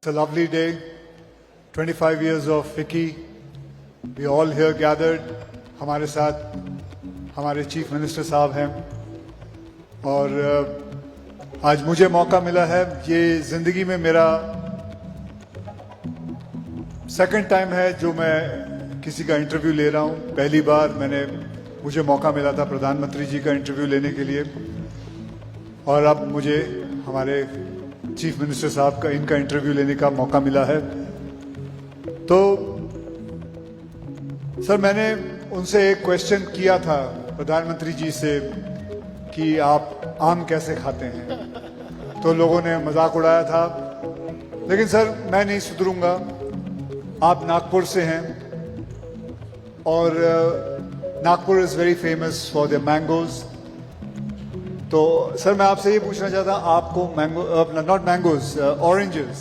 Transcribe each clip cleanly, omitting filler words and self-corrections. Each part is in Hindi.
It's a lovely day. 25 years of FICCI. We all here gathered. हमारे साथ हमारे चीफ मिनिस्टर साहब हैं और आज मुझे मौका मिला है. ये जिंदगी में मेरा सेकंड टाइम है जो मैं किसी का इंटरव्यू ले रहा हूँ. पहली बार मुझे मौका मिला था प्रधानमंत्री जी का इंटरव्यू लेने के लिए और अब मुझे हमारे चीफ मिनिस्टर साहब का इनका इंटरव्यू लेने का मौका मिला है. तो सर मैंने उनसे एक क्वेश्चन किया था प्रधानमंत्री जी से कि आप आम कैसे खाते हैं, तो लोगों ने मजाक उड़ाया था. लेकिन सर मैं नहीं सुधरूंगा. आप नागपुर से हैं और Nagpur is very famous for the mangoes. तो सर मैं आपसे ये पूछना चाहता हूँ, आपको मैंगो नॉट मैंगोज ऑरेंजेस,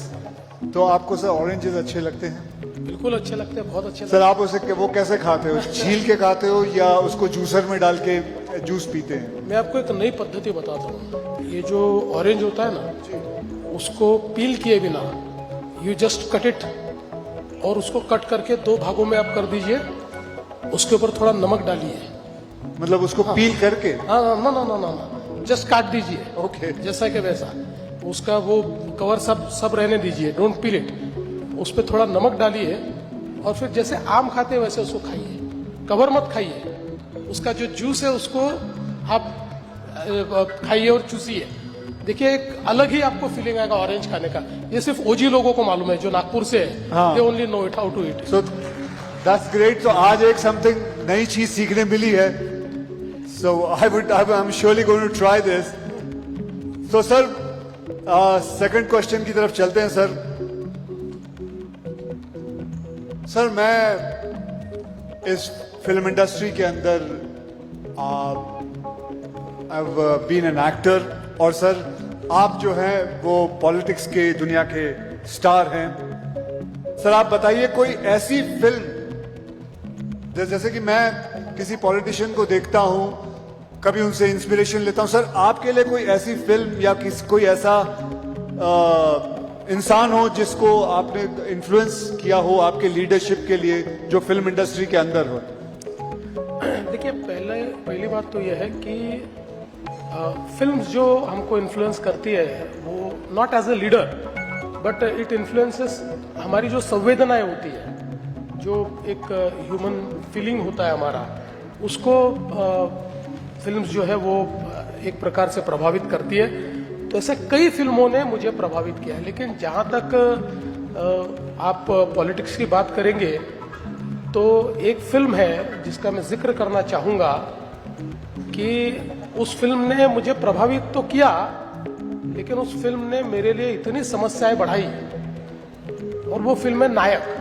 तो आपको सर ऑरेंजेस अच्छे लगते हैं? बिल्कुल अच्छे लगते हैं, बहुत अच्छे सर आप उसे वो कैसे खाते हो? छील के खाते हो या उसको जूसर में डाल के जूस पीते हैं? मैं आपको एक नई पद्धति बताता हूँ. ये जो ऑरेंज होता है ना, उसको पील किए बिना यू जस्ट कट इट और उसको कट करके दो भागों में आप कर दीजिए. उसके ऊपर थोड़ा नमक डालिए. मतलब उसको पील करके? हाँ ना ना ना ना, जस्ट काट दीजिए. ओके. जैसा कि वैसा उसका वो कवर सब रहने दीजिए. Don't peel it. उस पर थोड़ा नमक डालिए और फिर जैसे आम खाते हैं वैसे उसको खाइए. कवर मत खाइए. उसका जो जूस है उसको आप खाइए और चूसिए. देखिए एक अलग ही आपको फीलिंग आएगा ऑरेंज खाने का. ये सिर्फ ओजी लोगों को मालूम है जो नागपुर से है. They only know it how to it. So that's great. तो आज एक समथिंग नई चीज सीखने मिली है. So I am surely going to try this. तो सर सेकंड क्वेश्चन की तरफ चलते हैं. सर मैं इस फिल्म इंडस्ट्री के अंदर I have been an actor और सर आप जो हैं वो पॉलिटिक्स के दुनिया के स्टार हैं. सर आप बताइए कोई ऐसी फिल्म जैसे कि मैं किसी पॉलिटिशियन को देखता हूं, कभी उनसे इंस्पिरेशन लेता हूं. सर आपके लिए कोई ऐसी फिल्म या कोई ऐसा इंसान हो जिसको आपने इन्फ्लुएंस किया हो आपके लीडरशिप के लिए, जो फिल्म इंडस्ट्री के अंदर हो? देखिए पहली बात तो यह है कि फिल्म्स जो हमको इन्फ्लुएंस करती है वो not as a leader but it influences हमारी जो संवेदनाएं होती है, जो एक ह्यूमन फीलिंग होता है हमारा, उसको फिल्म्स जो है वो एक प्रकार से प्रभावित करती है. तो ऐसे कई फिल्मों ने मुझे प्रभावित किया है. लेकिन जहाँ तक आप पॉलिटिक्स की बात करेंगे तो एक फिल्म है जिसका मैं जिक्र करना चाहूँगा कि उस फिल्म ने मुझे प्रभावित तो किया, लेकिन उस फिल्म ने मेरे लिए इतनी समस्याएं बढ़ाई. और वो फिल्म है नायक.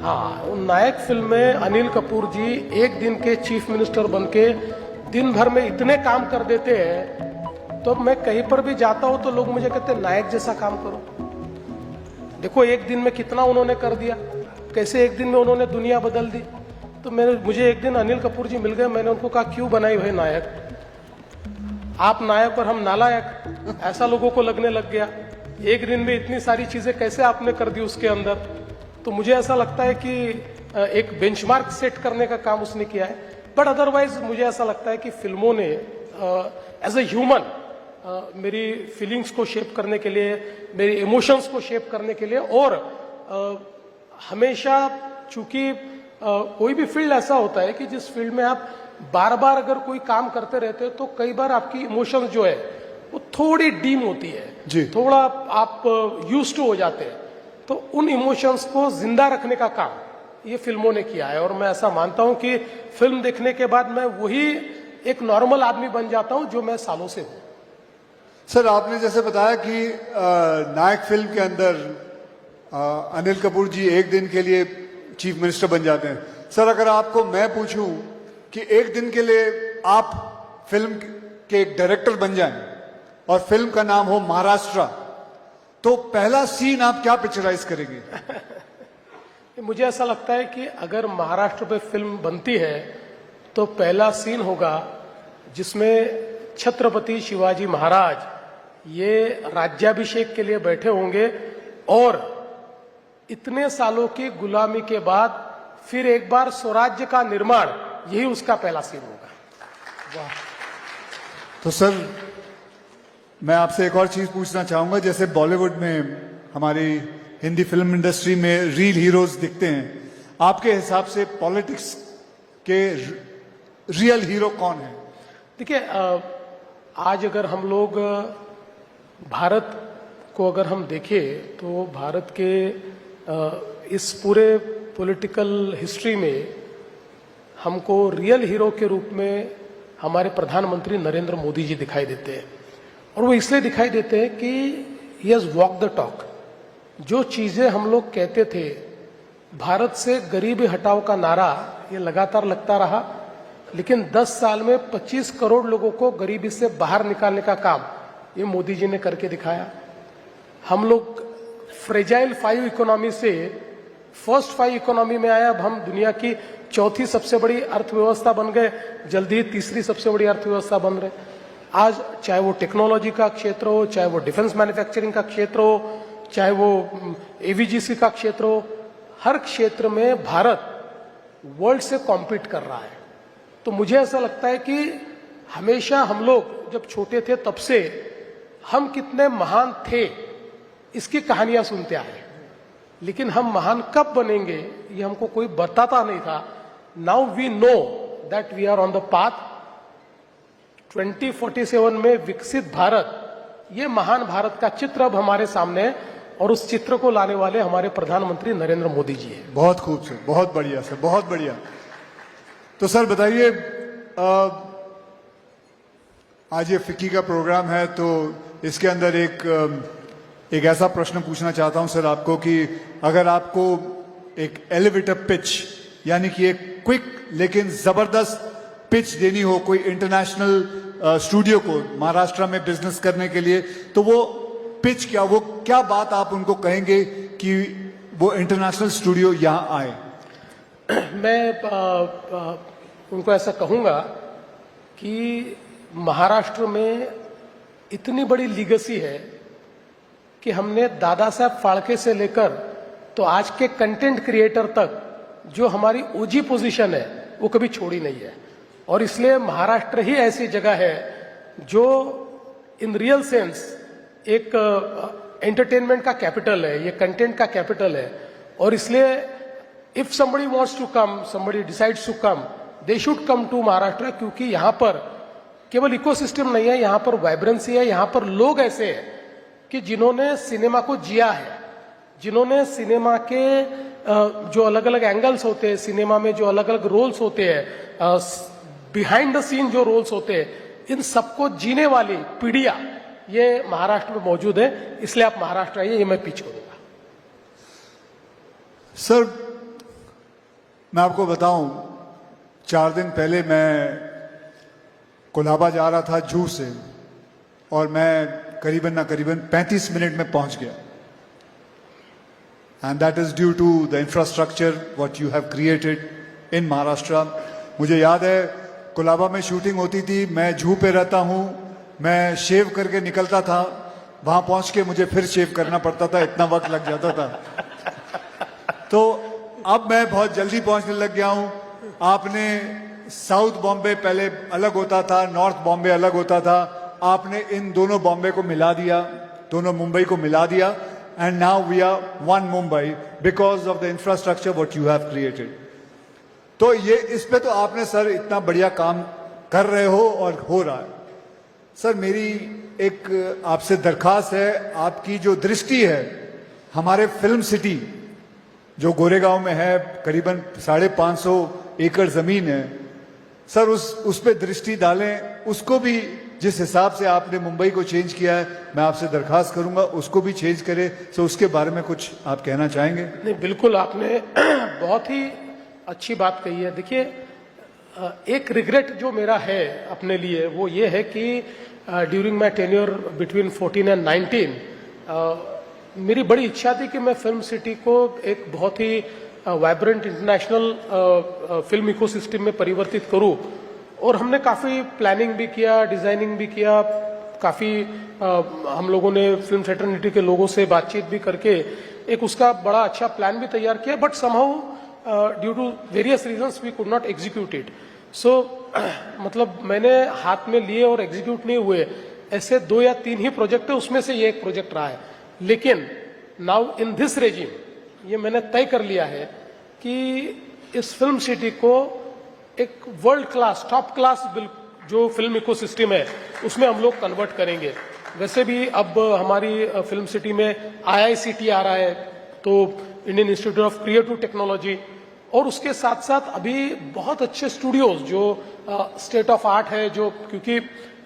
हाँ, वो नायक फिल्म में अनिल कपूर जी एक दिन के चीफ मिनिस्टर बनके दिन भर में इतने काम कर देते हैं. तो मैं कहीं पर भी जाता हूं तो लोग मुझे कहते हैं नायक जैसा काम करो. देखो एक दिन में कितना उन्होंने कर दिया, कैसे एक दिन में उन्होंने दुनिया बदल दी. तो मुझे एक दिन अनिल कपूर जी मिल गए. मैंने उनको कहा क्यों बनाई भाई नायक, आप नायक और हम नालायक, ऐसा लोगों को लगने लग गया. एक दिन में इतनी सारी चीजें कैसे आपने कर दी उसके अंदर. तो मुझे ऐसा लगता है कि एक बेंचमार्क सेट करने का काम उसने किया है. बट अदरवाइज मुझे ऐसा लगता है कि फिल्मों ने एज ए ह्यूमन मेरी फीलिंग्स को शेप करने के लिए, मेरी इमोशंस को शेप करने के लिए, और हमेशा चूंकि कोई भी फील्ड ऐसा होता है कि जिस फील्ड में आप बार बार अगर कोई काम करते रहते हो तो कई बार आपकी इमोशंस जो है वो थोड़ी डीम होती है जी. थोड़ा आप यूज्ड टू हो जाते हैं. तो उन इमोशंस को जिंदा रखने का काम ये फिल्मों ने किया है. और मैं ऐसा मानता हूं कि फिल्म देखने के बाद मैं वही एक नॉर्मल आदमी बन जाता हूं जो मैं सालों से हूं. सर आपने जैसे बताया कि नायक फिल्म के अंदर अनिल कपूर जी एक दिन के लिए चीफ मिनिस्टर बन जाते हैं. सर अगर आपको मैं पूछूं कि एक दिन के लिए आप फिल्म के एक डायरेक्टर बन जाएं और फिल्म का नाम हो महाराष्ट्र, तो पहला सीन आप क्या पिक्चराइज करेंगे? मुझे ऐसा लगता है कि अगर महाराष्ट्र पे फिल्म बनती है तो पहला सीन होगा जिसमें छत्रपति शिवाजी महाराज ये राज्याभिषेक के लिए बैठे होंगे और इतने सालों की गुलामी के बाद फिर एक बार स्वराज्य का निर्माण, यही उसका पहला सीन होगा। तो सर मैं आपसे एक और चीज पूछना चाहूंगा, जैसे बॉलीवुड में हमारी हिंदी फिल्म इंडस्ट्री में रियल हीरोज दिखते हैं, आपके हिसाब से पॉलिटिक्स के रियल हीरो कौन है? देखिए, आज अगर हम लोग भारत को अगर हम देखें तो भारत के इस पूरे पॉलिटिकल हिस्ट्री में हमको रियल हीरो के रूप में हमारे प्रधानमंत्री नरेंद्र मोदी जी दिखाई देते हैं। और वो इसलिए दिखाई देते हैं कि he has walk the talk. जो चीजें हम लोग कहते थे, भारत से गरीबी हटाओ का नारा ये लगातार लगता रहा, लेकिन 10 साल में 25 करोड़ लोगों को गरीबी से बाहर निकालने का काम ये मोदी जी ने करके दिखाया। हम लोग फ्रेजाइल 5 इकोनॉमी से फर्स्ट 5 इकोनॉमी में आया। अब हम दुनिया की चौथी सबसे बड़ी अर्थव्यवस्था बन गए, जल्दी ही तीसरी सबसे बड़ी अर्थव्यवस्था बन रहे। आज चाहे वो टेक्नोलॉजी का क्षेत्र हो, चाहे वो डिफेंस मैन्युफैक्चरिंग का क्षेत्र हो, चाहे वो एवीजीसी का क्षेत्र हो, हर क्षेत्र में भारत वर्ल्ड से कॉम्पीट कर रहा है। तो मुझे ऐसा लगता है कि हमेशा हम लोग जब छोटे थे तब से हम कितने महान थे इसकी कहानियां सुनते आए, लेकिन हम महान कब बनेंगे ये हमको कोई बताता नहीं था। Now we know that we are on the path. 2047 में विकसित भारत, ये महान भारत का चित्र अब हमारे सामने है और उस चित्र को लाने वाले हमारे प्रधानमंत्री नरेंद्र मोदी जी हैं। बहुत खूब सर, बहुत बढ़िया सर, बहुत बढ़िया। तो सर बताइए, आज ये फिक्की का प्रोग्राम है, तो इसके अंदर एक ऐसा प्रश्न पूछना चाहता हूं सर आपको कि अगर आपको एक एलिवेटर पिच, यानी कि एक क्विक लेकिन जबरदस्त पिच देनी हो कोई इंटरनेशनल स्टूडियो को महाराष्ट्र में बिजनेस करने के लिए, तो वो पिच क्या, वो क्या बात आप उनको कहेंगे कि वो इंटरनेशनल स्टूडियो यहां आए? मैं उनको ऐसा कहूंगा कि महाराष्ट्र में इतनी बड़ी लीगेसी है कि हमने दादा साहब फाल्के से लेकर तो आज के कंटेंट क्रिएटर तक जो हमारी ओजी पोजीशन है वो कभी छोड़ी नहीं है। और इसलिए महाराष्ट्र ही ऐसी जगह है जो इन रियल सेंस एक एंटरटेनमेंट का कैपिटल है, ये कंटेंट का कैपिटल है। और इसलिए if somebody wants to come, somebody decides to come, they should come to Maharashtra, क्योंकि यहाँ पर केवल इकोसिस्टम नहीं है, यहाँ पर वाइब्रेंसी है, यहाँ पर लोग ऐसे हैं कि जिन्होंने सिनेमा को जिया है, जिन्होंने सिनेमा के जो अलग अलग एंगल्स होते हैं, सिनेमा में जो अलग अलग रोल्स होते हैं, बिहाइंड द सीन जो रोल्स होते हैं, इन सबको जीने वाली पीढ़ियां ये महाराष्ट्र में मौजूद है। इसलिए आप महाराष्ट्र आइए, ये मैं पिच करूंगा। सर मैं आपको बताऊं, 4 दिन पहले मैं कोलाबा जा रहा था जूहू से, और मैं करीबन 35 मिनट में पहुंच गया। And that is due to the infrastructure what you have created in Maharashtra. मुझे याद है कोलाबा में शूटिंग होती थी, मैं जूहू पे रहता हूं, मैं शेव करके निकलता था, वहां पहुंच के मुझे फिर शेव करना पड़ता था, इतना वक्त लग जाता था। तो अब मैं बहुत जल्दी पहुंचने लग गया हूं। आपने साउथ बॉम्बे पहले अलग होता था, नॉर्थ बॉम्बे अलग होता था, आपने इन दोनों बॉम्बे को मिला दिया, दोनों मुंबई को मिला दिया, and now we are one Mumbai because of the infrastructure what you have created. तो ये इस पे तो आपने सर इतना बढ़िया काम कर रहे हो और हो रहा है। सर मेरी एक आपसे दरखास्त है, आपकी जो दृष्टि है हमारे फिल्म सिटी जो गोरेगांव में है, करीबन 550 एकड़ जमीन है, सर उस पे दृष्टि डालें, उसको भी जिस हिसाब से आपने मुंबई को चेंज किया है, मैं आपसे दरखास्त करूंगा उसको भी चेंज करें। सो उसके बारे में कुछ आप कहना चाहेंगे? नहीं, बिल्कुल, आपने बहुत ही अच्छी बात कही है। देखिए, एक रिग्रेट जो मेरा है अपने लिए वो ये है कि during my tenure between 14 and 19 मेरी बड़ी इच्छा थी कि मैं फिल्म सिटी को एक बहुत ही वाइब्रेंट इंटरनेशनल फिल्म इकोसिस्टम में परिवर्तित करूं। और हमने काफी प्लानिंग भी किया, डिजाइनिंग भी किया, काफ़ी हम लोगों ने फिल्म फ्रेटर्निटी के लोगों से बातचीत भी करके एक उसका बड़ा अच्छा प्लान भी तैयार किया, but somehow due to various reasons we could not execute it. So मतलब मैंने हाथ में लिए और एग्जीक्यूट नहीं हुए ऐसे 2 या 3 ही प्रोजेक्ट है, उसमें से ये एक प्रोजेक्ट रहा है. लेकिन नाउ इन दिस रेजिम ये मैंने तय कर लिया है कि इस फिल्म सिटी को एक वर्ल्ड क्लास, टॉप क्लास जो फिल्म इकोसिस्टम है उसमें हम लोग कन्वर्ट करेंगे. वैसे भी अब हमारी फिल्म सिटी में IICT आ रहा है, तो Indian institute of creative technology, और उसके साथ साथ अभी बहुत अच्छे स्टूडियोज जो स्टेट ऑफ आर्ट है, जो क्योंकि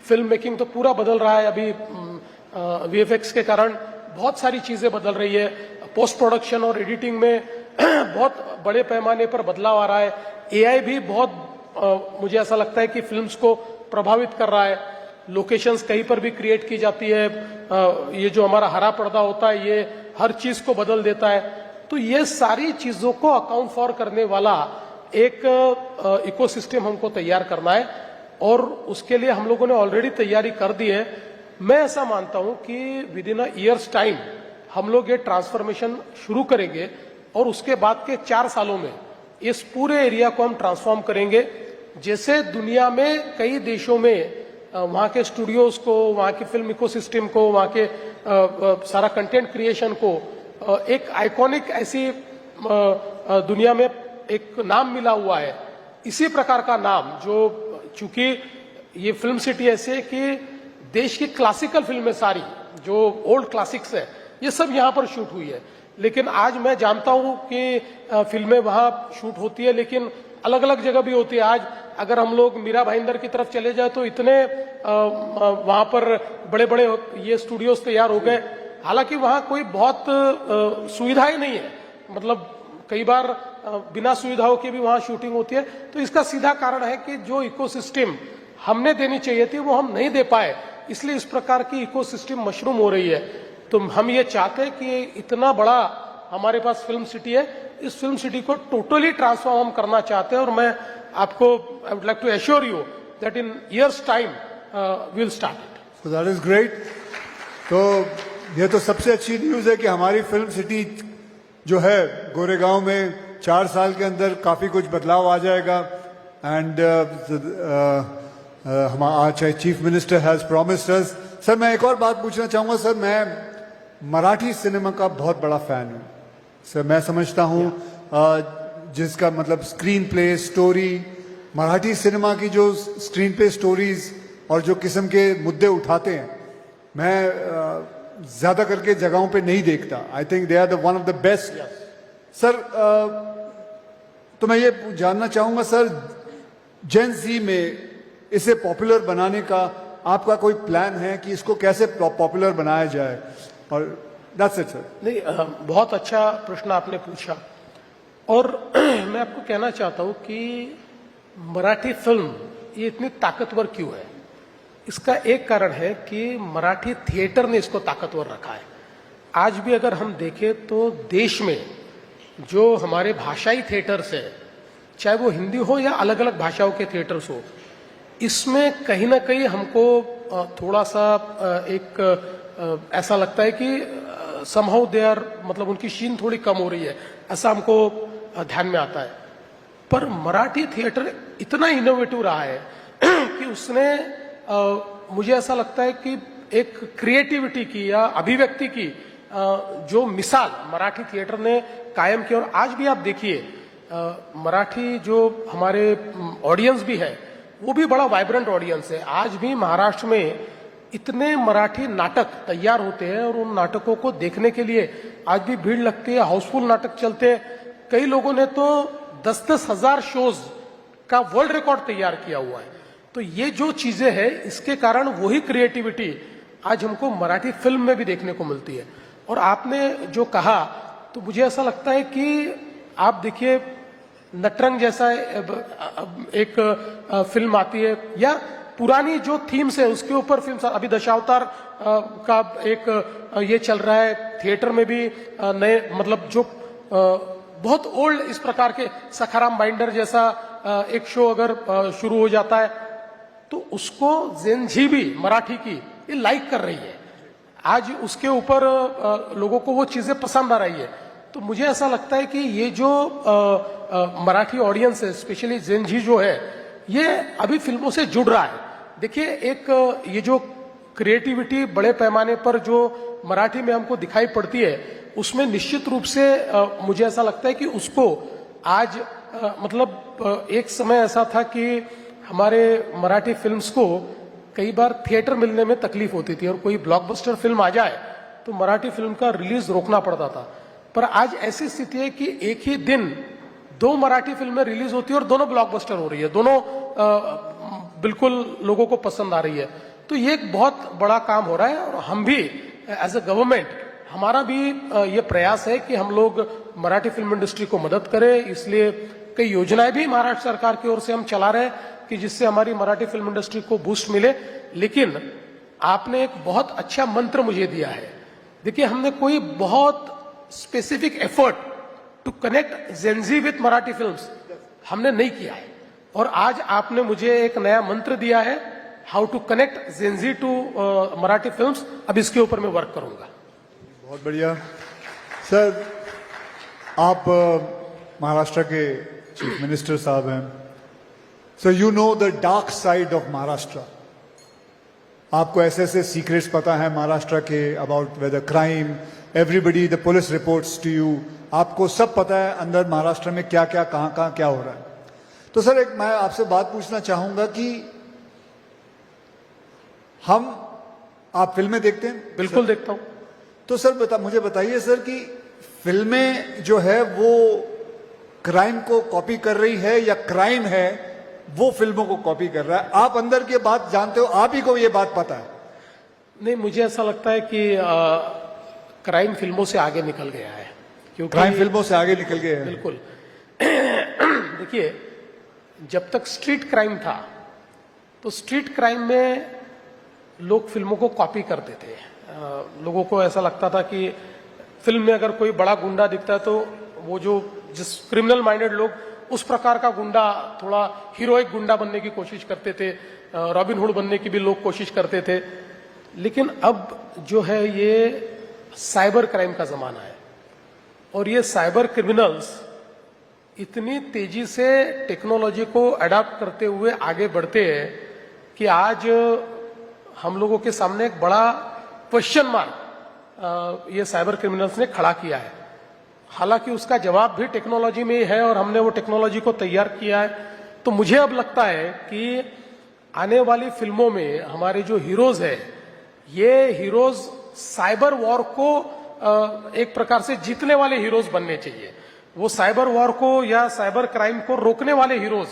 फिल्म मेकिंग तो पूरा बदल रहा है अभी, VFX के कारण बहुत सारी चीजें बदल रही है, पोस्ट प्रोडक्शन और एडिटिंग में बहुत बड़े पैमाने पर बदलाव आ रहा है. AI भी बहुत मुझे ऐसा लगता है कि फिल्म्स को प्रभावित कर रहा है. लोकेशंस कहीं पर भी क्रिएट की जाती है, ये जो हमारा हरा पर्दा होता है ये हर चीज को बदल देता है. तो ये सारी चीजों को अकाउंट फॉर करने वाला एक इकोसिस्टम हमको तैयार करना है, और उसके लिए हम लोगों ने ऑलरेडी तैयारी कर दी है. मैं ऐसा मानता हूं कि with in a years time हम लोग ये ट्रांसफॉर्मेशन शुरू करेंगे, और उसके बाद के 4 सालों में इस पूरे एरिया को हम ट्रांसफॉर्म करेंगे. जैसे दुनिया में कई देशों में वहाँ के स्टूडियोज को, वहाँ की फिल्म इकोसिस्टम को, वहाँ के सारा कंटेंट क्रिएशन को एक आइकॉनिक ऐसी दुनिया में एक नाम मिला हुआ है, इसी प्रकार का नाम, जो चूंकि ये फिल्म सिटी ऐसी है कि देश की क्लासिकल फिल्में सारी जो ओल्ड क्लासिक्स है ये सब यहाँ पर शूट हुई है. लेकिन आज मैं जानता हूँ कि फिल्में वहाँ शूट होती है, लेकिन अलग अलग जगह भी होती है. आज अगर हम लोग मीरा भाईंदर की तरफ चले जाए तो इतने वहाँ पर बड़े बड़े ये स्टूडियोज तैयार हो गए, हालांकि वहाँ कोई बहुत सुविधाएं नहीं है. मतलब कई बार बिना सुविधाओं के भी वहाँ शूटिंग होती है. तो इसका सीधा कारण है कि जो इकोसिस्टम हमने देनी चाहिए थी वो हम नहीं दे पाए, इसलिए इस प्रकार की इकोसिस्टम मशरूम हो रही है. तो हम ये चाहते हैं कि इतना बड़ा हमारे पास फिल्म सिटी है, इस फिल्म सिटी को टोटली ट्रांसफॉर्म करना चाहते हैं. और मैं आपको I would like to assure you that in years time will start it. So that is great. तो ये तो सबसे अच्छी न्यूज है कि हमारी फिल्म सिटी जो है गोरेगांव में 4 साल के अंदर काफी कुछ बदलाव आ जाएगा. एंड हमारा chief minister has promised us. Sir मैं एक और बात पूछना चाहूंगा. सर मैं मराठी सिनेमा का बहुत बड़ा फैन हूँ सर. मैं समझता हूँ जिसका मतलब screen play, story, Marathi cinema की जो स्क्रीन प्ले स्टोरीज और जो किस्म के मुद्दे उठाते हैं, मैं ज्यादा करके जगहों पे नहीं देखता. I think they are the one of the best. Sir तो मैं ये जानना चाहूंगा सर, जेन ज़ी में इसे पॉपुलर बनाने का आपका कोई प्लान है कि इसको कैसे पॉपुलर बनाया जाए? और दैट्स इट सर. नहीं, बहुत अच्छा प्रश्न आपने पूछा, और मैं आपको कहना चाहता हूं कि मराठी फिल्म ये इतनी ताकतवर क्यों है. इसका एक कारण है कि मराठी थिएटर ने इसको ताकतवर रखा है. आज भी अगर हम देखें तो देश में जो हमारे भाषाई थिएटर्स है, चाहे वो हिंदी हो या अलग अलग भाषाओं के थिएटर्स हो, इसमें कहीं ना कहीं हमको थोड़ा सा एक ऐसा लगता है कि समहाउ दे आर, मतलब उनकी शीन थोड़ी कम हो रही है, ऐसा हमको ध्यान में आता है. पर मराठी थिएटर इतना इनोवेटिव रहा है कि उसने मुझे ऐसा लगता है कि एक क्रिएटिविटी की या अभिव्यक्ति की जो मिसाल मराठी थिएटर ने कायम की. और आज भी आप देखिए मराठी जो हमारे ऑडियंस भी है वो भी बड़ा वाइब्रेंट ऑडियंस है. आज भी महाराष्ट्र में इतने मराठी नाटक तैयार होते हैं और उन नाटकों को देखने के लिए आज भी भीड़ लगती है, हाउसफुल नाटक चलते हैं. कई लोगों ने तो 10-10 हजार शोज का वर्ल्ड रिकॉर्ड तैयार किया हुआ है. तो ये जो चीजें हैं इसके कारण वही क्रिएटिविटी आज हमको मराठी फिल्म में भी देखने को मिलती है. और आपने जो कहा तो मुझे ऐसा लगता है कि आप देखिए नटरंग जैसा एक फिल्म आती है, या पुरानी जो थीम्स है उसके ऊपर फिल्म, अभी दशावतार का एक ये चल रहा है थिएटर में भी नए, मतलब जो बहुत ओल्ड इस प्रकार के सखाराम बाइंडर जैसा एक शो अगर शुरू हो जाता है तो उसको जेन जी भी मराठी की ये लाइक कर रही है, आज उसके ऊपर लोगों को वो चीजें पसंद आ रही है। तो मुझे ऐसा लगता है कि ये जो मराठी ऑडियंस है, स्पेशली जेनजी जो है, ये अभी फिल्मों से जुड़ रहा है। देखिए, एक ये जो क्रिएटिविटी बड़े पैमाने पर जो मराठी में हमको दिखाई पड़ती है, उसमें निश्चित रूप से मुझे ऐसा लगता है कि उसको आज मतलब एक समय ऐसा था कि हमारे मराठी फिल्म्स को कई बार थिएटर मिलने में तकलीफ होती थी, और कोई ब्लॉकबस्टर फिल्म आ जाए तो मराठी फिल्म का रिलीज रोकना पड़ता था। पर आज ऐसी स्थिति है कि एक ही दिन 2 मराठी फिल्में रिलीज होती है और दोनों ब्लॉकबस्टर हो रही है, दोनों बिल्कुल लोगों को पसंद आ रही है। तो ये एक बहुत बड़ा काम हो रहा है, और हम भी एज अ गवर्नमेंट, हमारा भी ये प्रयास है कि हम लोग मराठी फिल्म इंडस्ट्री को मदद करें। इसलिए कई योजनाएं भी महाराष्ट्र सरकार की ओर से हम चला रहे हैं कि जिससे हमारी मराठी फिल्म इंडस्ट्री को बूस्ट मिले। लेकिन आपने एक बहुत अच्छा मंत्र मुझे दिया है। देखिए, हमने कोई बहुत specific effort to connect Gen Z with Marathi films हमने नहीं किया है, और आज आपने मुझे एक नया मंत्र दिया है, how to connect Gen Z to Marathi films. अब इसके ऊपर मैं वर्क करूंगा। बहुत बढ़िया सर। आप महाराष्ट्र के चीफ मिनिस्टर साहब हैं, so you know the dark side of Maharashtra. आपको ऐसे ऐसे सीक्रेट्स पता है महाराष्ट्र के, about whether crime, everybody, the police reports to you, आपको सब पता है अंदर महाराष्ट्र में क्या क्या कहां क्या हो रहा है। तो सर, एक मैं आपसे बात पूछना चाहूंगा कि आप फिल्में देखते हैं? बिल्कुल देखता हूं। तो सर मुझे बताइए सर कि फिल्में जो है वो क्राइम को कॉपी कर रही है या क्राइम है वो फिल्मों को कॉपी कर रहा है? आप अंदर की बात जानते हो, आप ही को ये बात पता है। नहीं, मुझे ऐसा लगता है कि क्राइम फिल्मों से आगे निकल गया है, क्योंकि क्राइम फिल्मों से आगे निकल गया है। बिल्कुल। देखिए, जब तक स्ट्रीट क्राइम था तो स्ट्रीट क्राइम में लोग फिल्मों को कॉपी करते थे। लोगों को ऐसा लगता था कि फिल्म में अगर कोई बड़ा गुंडा दिखता है तो वो जो जिस क्रिमिनल माइंडेड लोग उस प्रकार का गुंडा, थोड़ा हीरोइक गुंडा बनने की कोशिश करते थे, रॉबिन हुड बनने की भी लोग कोशिश करते थे। लेकिन अब जो है ये साइबर क्राइम का जमाना है, और ये साइबर क्रिमिनल्स इतनी तेजी से टेक्नोलॉजी को अडॉप्ट करते हुए आगे बढ़ते हैं कि आज हम लोगों के सामने एक बड़ा क्वेश्चन मार्क ये साइबर क्रिमिनल्स ने खड़ा किया है। हालांकि उसका जवाब भी टेक्नोलॉजी में ही है, और हमने वो टेक्नोलॉजी को तैयार किया है। तो मुझे अब लगता है कि आने वाली फिल्मों में हमारे जो हीरोज है, ये हीरोज साइबर वॉर को एक प्रकार से जीतने वाले हीरोज बनने चाहिए। वो साइबर वॉर को या साइबर क्राइम को रोकने वाले हीरोज,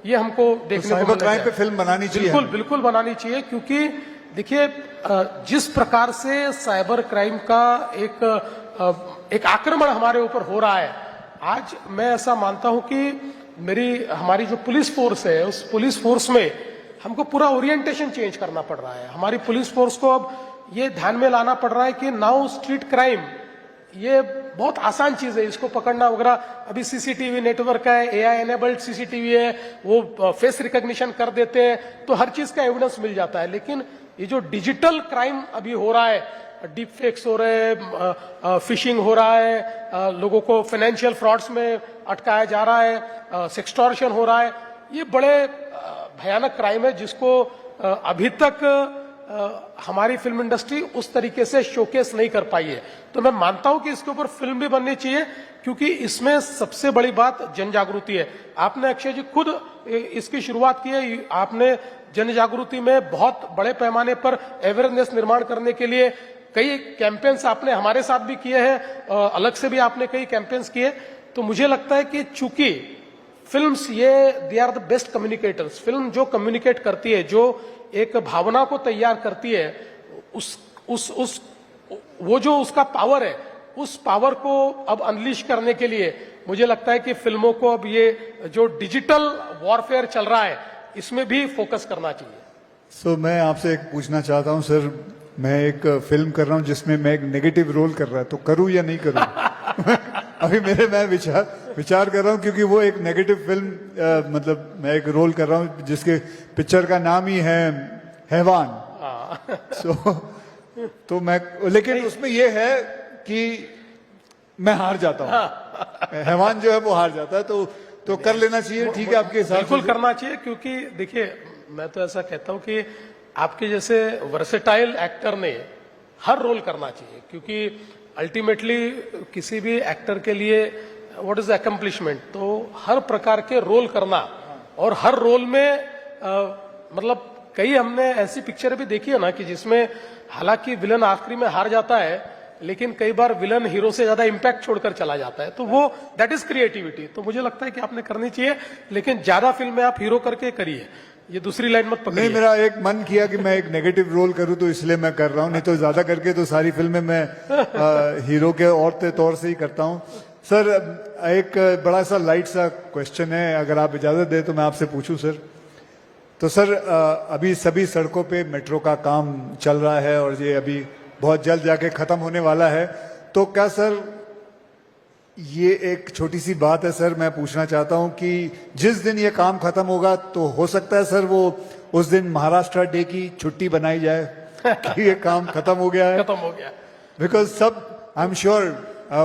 ये हमको देखने को साइबर क्राइम पे फिल्म बनानी चाहिए। बिल्कुल बिल्कुल बनानी चाहिए, क्योंकि देखिए जिस प्रकार से साइबर क्राइम का एक आक्रमण हमारे ऊपर हो रहा है, आज मैं ऐसा मानता हूं कि हमारी जो पुलिस फोर्स है, उस पुलिस फोर्स में हमको पूरा ओरिएंटेशन चेंज करना पड़ रहा है। हमारी पुलिस फोर्स को अब ये ध्यान में लाना पड़ रहा है कि नाउ स्ट्रीट क्राइम ये बहुत आसान चीज है, इसको पकड़ना वगैरह। अभी सीसीटीवी नेटवर्क है, एआई एनेबल्ड सीसीटीवी है, वो फेस रिकॉग्निशन कर देते हैं, तो हर चीज का एविडेंस मिल जाता है। लेकिन ये जो डिजिटल क्राइम अभी हो रहा है, डीप फेक्स हो रहे हैं, फिशिंग हो रहा है, लोगों को फाइनेंशियल फ्रॉड्स में अटकाया जा रहा है, सेक्सटॉर्शन हो रहा है, ये बड़े भयानक क्राइम है जिसको अभी तक हमारी फिल्म इंडस्ट्री उस तरीके से शोकेस नहीं कर पाई है। तो मैं मानता हूं कि इसके ऊपर फिल्म भी बननी चाहिए, क्योंकि इसमें सबसे बड़ी बात जन जागृति है। आपने अक्षय जी खुद इसकी शुरुआत की है, आपने जन जागृति में बहुत बड़े पैमाने पर अवेयरनेस निर्माण करने के लिए कई कैंपेन्स आपने हमारे साथ भी किए हैं, अलग से भी आपने कई कैंपेन्स किए। तो मुझे लगता है कि चूंकि films they are the best communicators. Film जो कम्युनिकेट करती है, जो एक भावना को तैयार करती है, वो जो उसका पावर है, उस पावर को अब अनलीश करने के लिए मुझे लगता है कि फिल्मों को अब ये जो डिजिटल वॉरफेयर चल रहा है, इसमें भी फोकस करना चाहिए। मैं आपसे एक पूछना चाहता हूं सर, मैं एक फिल्म कर रहा हूं जिसमें मैं एक नेगेटिव रोल कर रहा है, तो करूं या नहीं करूं? अभी मैं विचार कर रहा हूं, क्योंकि वो एक नेगेटिव फिल्म, मतलब मैं एक रोल कर रहा हूं जिसके पिक्चर का नाम ही है हैवान। सो तो मैं, लेकिन उसमें ये है कि मैं हार जाता हूँ, हैवान जो है वो हार जाता है, तो कर लेना चाहिए, ठीक है आपके हिसाब से? बिल्कुल करना चाहिए, क्योंकि देखिए मैं तो ऐसा कहता हूं कि आपके जैसे वर्सेटाइल एक्टर ने हर रोल करना चाहिए, क्योंकि अल्टीमेटली किसी भी एक्टर के लिए व्हाट इज अकम्प्लिशमेंट, तो हर प्रकार के रोल करना, और हर रोल में मतलब कई हमने ऐसी पिक्चर भी देखी है ना कि जिसमें हालांकि विलन आखिरी में हार जाता है, लेकिन कई बार विलन हीरो से ज्यादा इंपैक्ट छोड़कर चला जाता है, तो वो दैट इज क्रिएटिविटी। तो मुझे लगता है कि आपने करनी चाहिए, लेकिन ज्यादा फिल्में आप हीरो करके करिए, ये दूसरी लाइन मत पकड़िए। नहीं, मेरा एक मन किया कि मैं एक नेगेटिव रोल करूं, तो इसलिए मैं कर रहा हूं, नहीं तो ज्यादा करके तो सारी फिल्में मैं हीरो के और तौर से ही करता हूं। सर, एक बड़ा सा लाइट सा क्वेश्चन है, अगर आप इजाजत दें तो मैं आपसे पूछूं सर। तो सर, अभी सभी सड़कों पे मेट्रो का काम चल रहा है और ये अभी बहुत जल्द जाके खत्म होने वाला है, तो क्या सर, ये एक छोटी सी बात है सर, मैं पूछना चाहता हूं कि जिस दिन ये काम खत्म होगा तो हो सकता है सर वो उस दिन महाराष्ट्र डे की छुट्टी बनाई जाए कि ये काम खत्म हो गया है, खत्म हो गया, बिकॉज सब, I am sure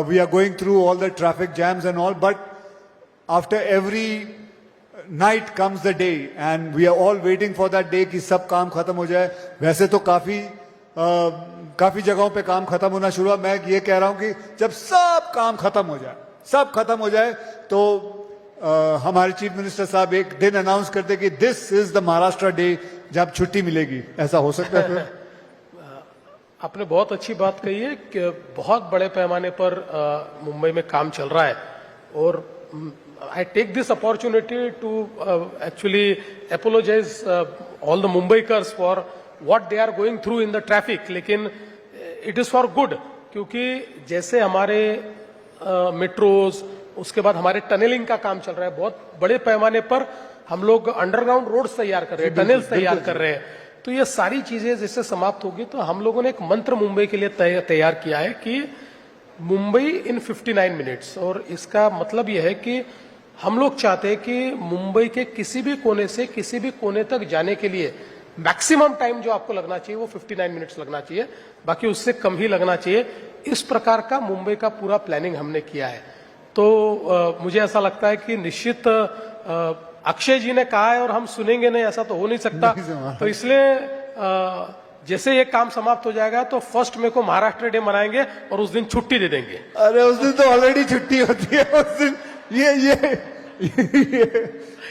we are going through all the traffic jams and all, but after every night comes the day and we are all waiting for that day कि सब काम खत्म हो जाए। वैसे तो काफी जगहों पे काम खत्म होना शुरू हुआ, मैं ये कह रहा हूं कि जब सब काम खत्म हो जाए तो हमारे चीफ मिनिस्टर साहब एक दिन अनाउंस करते कि this is the Maharashtra day, जब छुट्टी मिलेगी। ऐसा हो सकता है? आपने बहुत अच्छी बात कही है कि बहुत बड़े पैमाने पर मुंबई में काम चल रहा है, और I take this opportunity to actually apologize all the Mumbaikars for what they are going through in the traffic, लेकिन it is for good, क्योंकि जैसे हमारे मेट्रोज, उसके बाद हमारे टनलिंग का काम चल रहा है, बहुत बड़े पैमाने पर हम लोग अंडरग्राउंड रोड्स तैयार कर रहे हैं, टनल्स तैयार कर रहे हैं, तो ये सारी चीजें जैसे समाप्त होगी तो हम लोगों ने एक मंत्र मुंबई के लिए तैयार किया है कि मुंबई इन 59 मिनट्स, और इसका मतलब यह है कि हम लोग चाहते हैं कि मुंबई के किसी भी कोने से किसी भी कोने तक जाने के लिए मैक्सिमम टाइम जो आपको लगना चाहिए वो 59 मिनट्स लगना चाहिए, बाकी उससे कम ही लगना चाहिए। इस प्रकार का मुंबई का पूरा प्लानिंग हमने किया है। तो मुझे ऐसा लगता है कि निश्चित अक्षय जी ने कहा है और हम सुनेंगे नहीं, ऐसा तो हो नहीं सकता। तो इसलिए जैसे ये काम समाप्त हो जाएगा तो 1 मई को महाराष्ट्र डे मनाएंगे और उस दिन छुट्टी दे देंगे। अरे उस दिन तो ऑलरेडी छुट्टी होती है उस दिन,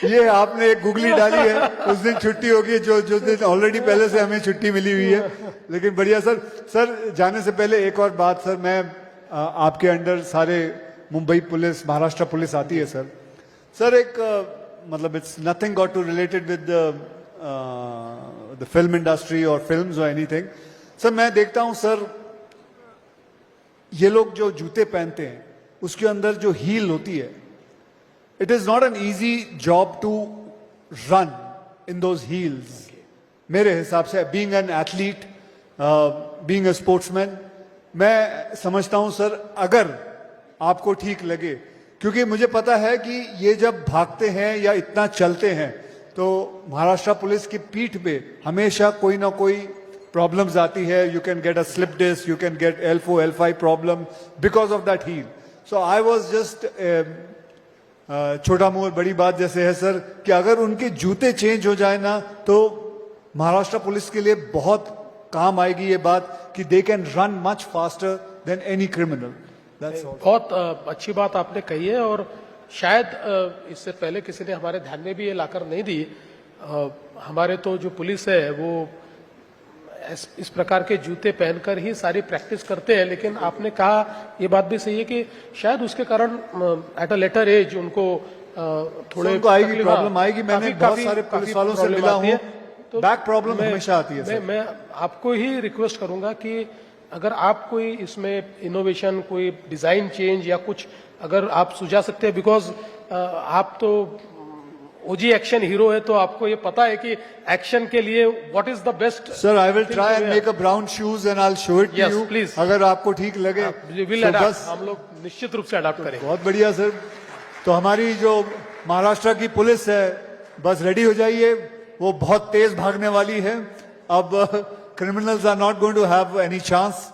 ये आपने एक गुगली डाली है, उस दिन छुट्टी होगी, जो दिन ऑलरेडी पहले से हमें छुट्टी मिली हुई है। लेकिन बढ़िया सर जाने से पहले एक और बात सर, मैं आपके अंडर सारे मुंबई पुलिस, महाराष्ट्र पुलिस आती है सर एक मतलब it's nothing got to related with the film industry और फिल्म्स और एनीथिंग। सर मैं देखता हूं सर, ये लोग जो जूते पहनते हैं उसके अंदर जो हील होती है, it is not an easy job to run in those heels. मेरे हिसाब से being an athlete, being a sportsman, मैं समझता हूं सर अगर आपको ठीक लगे, क्योंकि मुझे पता है कि ये जब भागते हैं या इतना चलते हैं तो महाराष्ट्र पुलिस की पीठ पे हमेशा कोई ना कोई प्रॉब्लम्स आती है। You can get a slip disc, you can get L4 L5 problem because of that heel. So I was just छोटा मुंह बड़ी बात जैसे है सर, कि अगर उनके जूते चेंज हो जाए ना तो महाराष्ट्र पुलिस के लिए बहुत काम आएगी ये बात कि they can run much faster than any criminal. बहुत अच्छी बात आपने कही है, और शायद इससे पहले किसी ने हमारे ध्यान में भी ये लाकर नहीं दी। हमारे तो जो पुलिस है वो इस प्रकार के जूते पहनकर ही सारी प्रैक्टिस करते हैं, लेकिन आपने कहा ये बात भी सही है कि शायद उसके कारण एट अ लेटर एज उनको थोड़े आएगी प्रॉब्लम आएगी। मैंने बहुत सारे पुलिस वालों से मिला हूं, तो बैक प्रॉब्लम हमेशा आती है। मैं आपको ही रिक्वेस्ट करूंगा कि अगर आप कोई इसमें इनोवेशन, कोई डिजाइन चेंज या कुछ अगर आप सुझा सकते हैं, बिकॉज आप तो ओजी एक्शन हीरो है, तो आपको ये पता है कि एक्शन के लिए what is the best. Sir I will try and make a brown shoes and I will show it to you, please, अगर आपको ठीक लगे। हम लोग निश्चित रूप से अडॉप्ट करेंगे। बहुत बढ़िया सर। तो हमारी जो महाराष्ट्र की पुलिस है बस रेडी हो जाइए, वो बहुत तेज भागने वाली है। अब criminals are not going to have any chance